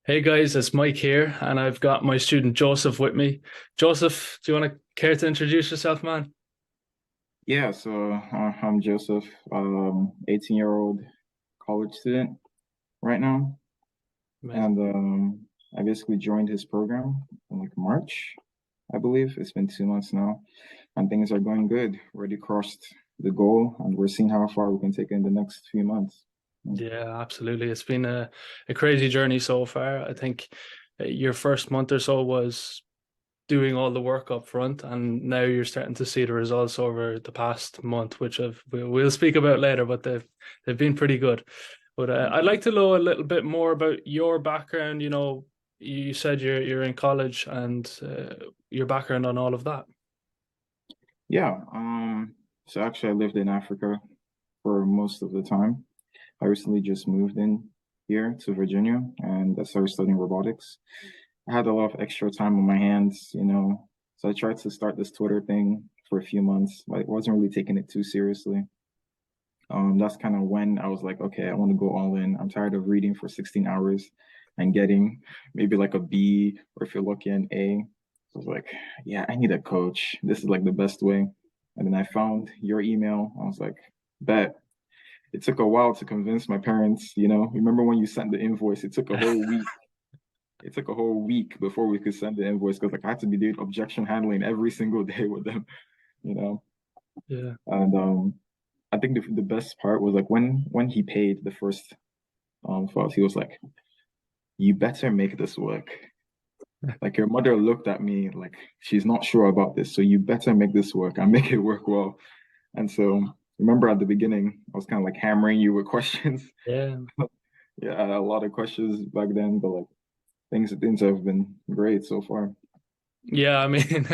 Hey guys, it's Mike here, and I've got my student Joseph with me. Joseph, do you want to care to introduce yourself, man? Yeah, so I'm Joseph, 18-year-old college student right now, Amazing. and I basically joined his program in like March, I believe. It's been 2 months now, and things are going good. Already crossed the goal, and we're seeing how far we can take it in the next few months. Mm. Yeah, absolutely. It's been a crazy journey so far. I think your first month or so was doing all the work up front, and now you're starting to see the results over the past month, which we'll speak about later, but they've been pretty good. But I'd like to know a little bit more about your background. You said you're in college and your background on all of that. Yeah, so actually, I lived in Africa for most of the time. I recently just moved in here to Virginia, and I started studying robotics. I had a lot of extra time on my hands. So I tried to start this Twitter thing for a few months, but I wasn't really taking it too seriously. That's kind of when I was like, okay, I want to go all in. I'm tired of reading for 16 hours and getting maybe like a B, or if you're lucky, an A. So I was like, yeah, I need a coach. This is like the best way. And then I found your email. I was like, bet. It took a while to convince my parents. Remember when you sent the invoice? It took a whole week. It took a whole week before we could send the invoice because like I had to be doing objection handling every single day with them, you know. Yeah. And I think the best part was like when he paid the first for us, he was like, "You better make this work." Like your mother looked at me like she's not sure about this, so you better make this work and make it work well. And so remember at the beginning, I was kind of like hammering you with questions. Yeah. Yeah, I had a lot of questions back then, but like things have been great so far. Yeah, I mean,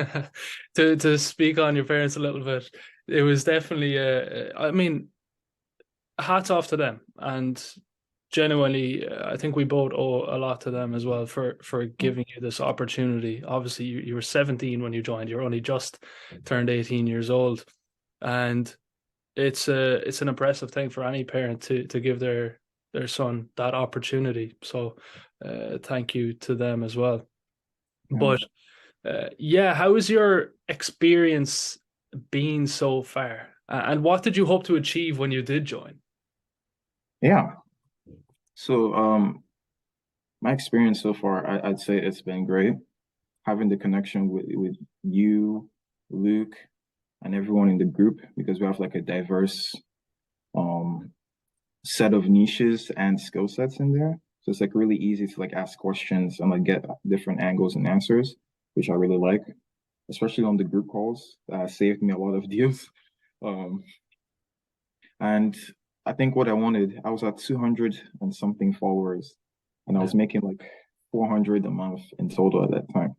to speak on your parents a little bit, it was definitely I mean, hats off to them, and genuinely, I think we both owe a lot to them as well for giving you this opportunity. Obviously, you were 17 when you joined. You're only just turned 18 years old, and it's an impressive thing for any parent to give their son that opportunity. So, thank you to them as well. Yeah. But yeah, how was your experience been so far? And what did you hope to achieve when you did join? Yeah. So my experience so far, I'd say it's been great. Having the connection with you, Luke, and everyone in the group because we have like a diverse um set of niches and skill sets in there. So it's like really easy to like ask questions and like get different angles and answers, which I really like, especially on the group calls. Saved me a lot of deals. Um, and I think what I wanted, I was at 200 and something followers, and I Yeah, was making like 400 a month in total at that time.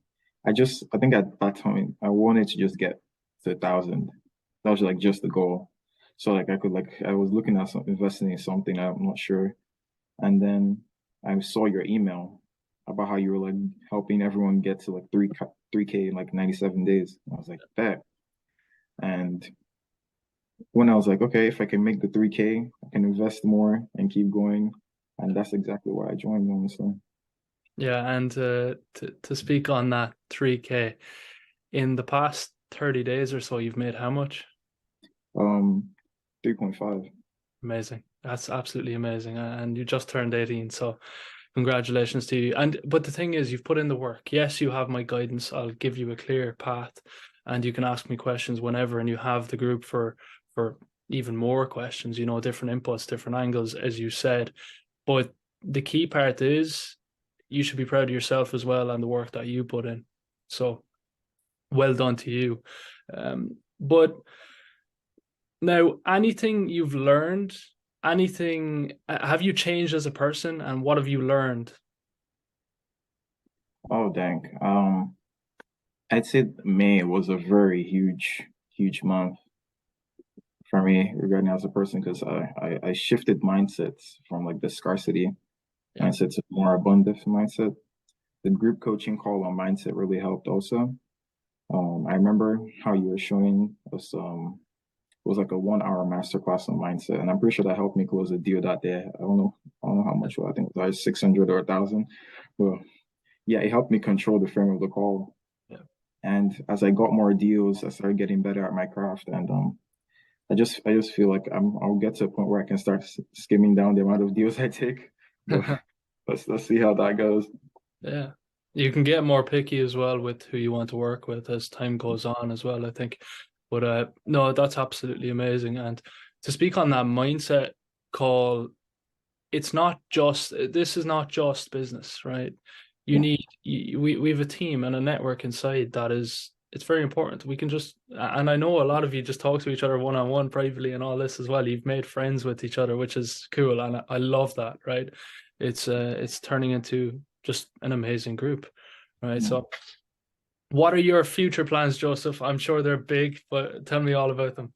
I think at that time, I wanted to just get to 1,000. That was like just the goal. So like I was looking at investing in something I'm not sure. And then I saw your email about how you were like helping everyone get to like 3K in like 97 days. I was like, that. And when I was like, okay, if I can make the 3K, I can invest more and keep going. And that's exactly why I joined, honestly. yeah, and to speak on that 3K in the past 30 days or so, you've made how much? Um, 3.5. Amazing. That's absolutely amazing. And you just turned 18, so congratulations to you. And but the thing is, you've put in the work. Yes, you have my guidance. I'll give you a clear path, and you can ask me questions whenever, and you have the group for even more questions, different inputs, different angles, as you said. But the key part is you should be proud of yourself as well and the work that you put in. So well done to you. But now, anything you've learned, anything, have you changed as a person and what have you learned? Oh, dang. I'd say May was a very huge month for me regarding as a person because I shifted mindsets from like the scarcity Yeah. mindset to more abundance mindset. The group coaching call on mindset really helped also. I remember how you were showing us it was like a 1 hour masterclass on mindset, and I'm pretty sure that helped me close a deal that day. I don't know how much. I think it was like 600 or 1,000, Well, yeah, it helped me control the frame of the call. Yeah. And as I got more deals, I started getting better at my craft. And I just feel like I'll get to a point where I can start skimming down the amount of deals I take. But let's see how that goes. Yeah. You can get more picky as well with who you want to work with as time goes on as well, I think. But no, that's absolutely amazing. And to speak on that mindset call, it's not just, this is not just business, right? You Yeah. need, we have a team and a network inside that is, it's very important. We can just, and I know a lot of you just talk to each other one on one privately and all this as well. You've made friends with each other, which is cool. And I love that, right? It's turning into just an amazing group, right? Yeah. So what are your future plans, Joseph? I'm sure they're big, but tell me all about them.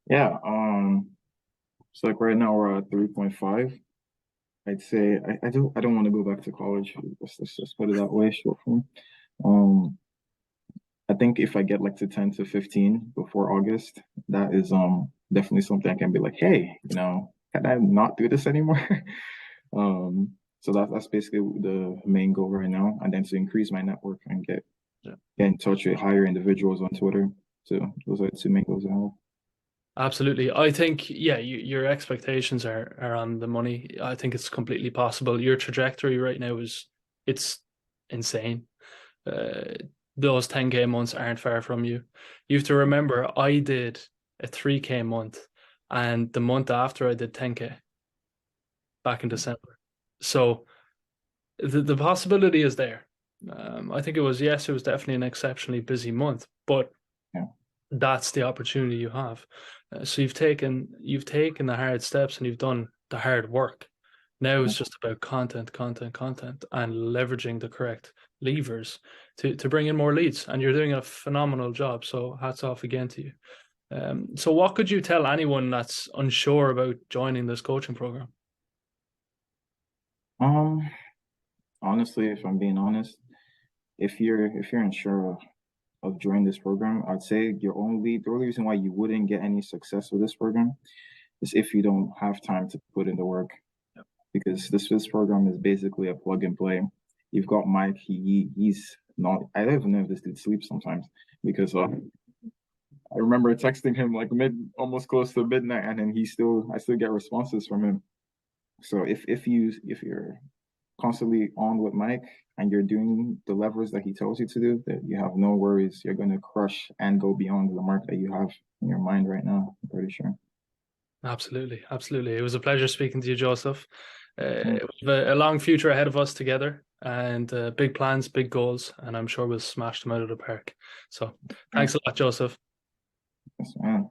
Yeah. So like right now we're at 3.5. I'd say I don't want to go back to college. Let's just put it that way, short form. Um, I think if I get like to 10 to 15 before August, that is definitely something I can be like, hey, can I not do this anymore? So that's basically the main goal right now, and then to increase my network and Yeah. get in touch with higher individuals on Twitter. So those are the two main goals I have. Absolutely. I think, yeah, your expectations are on the money. I think it's completely possible. Your trajectory right now it's insane. Uh, those 10K months aren't far from you. You have to remember, I did a 3K month, and the month after I did 10K back in December. So the possibility is there. I think it was definitely an exceptionally busy month, but Yeah. that's the opportunity you have. So you've taken the hard steps and you've done the hard work. Now Yeah. it's just about content, and leveraging the correct levers to bring in more leads. And you're doing a phenomenal job. So hats off again to you. So what could you tell anyone that's unsure about joining this coaching program? Um, Honestly, if I'm being honest, if you're unsure of joining this program, I'd say the only reason why you wouldn't get any success with this program is if you don't have time to put in the work. Yep. Because this program is basically a plug and play. You've got Mike. He's not. I don't even know if this dude sleeps sometimes because I remember texting him like almost close to midnight, and then I still get responses from him. So if you're constantly on with Mike and you're doing the levers that he tells you to do, that you have no worries. You're going to crush and go beyond the mark that you have in your mind right now. I'm pretty sure. Absolutely, absolutely. It was a pleasure speaking to you, Joseph. Yeah. We have a long future ahead of us together, and big plans, big goals, and I'm sure we'll smash them out of the park. So, Yeah. thanks a lot, Joseph. Yes, man.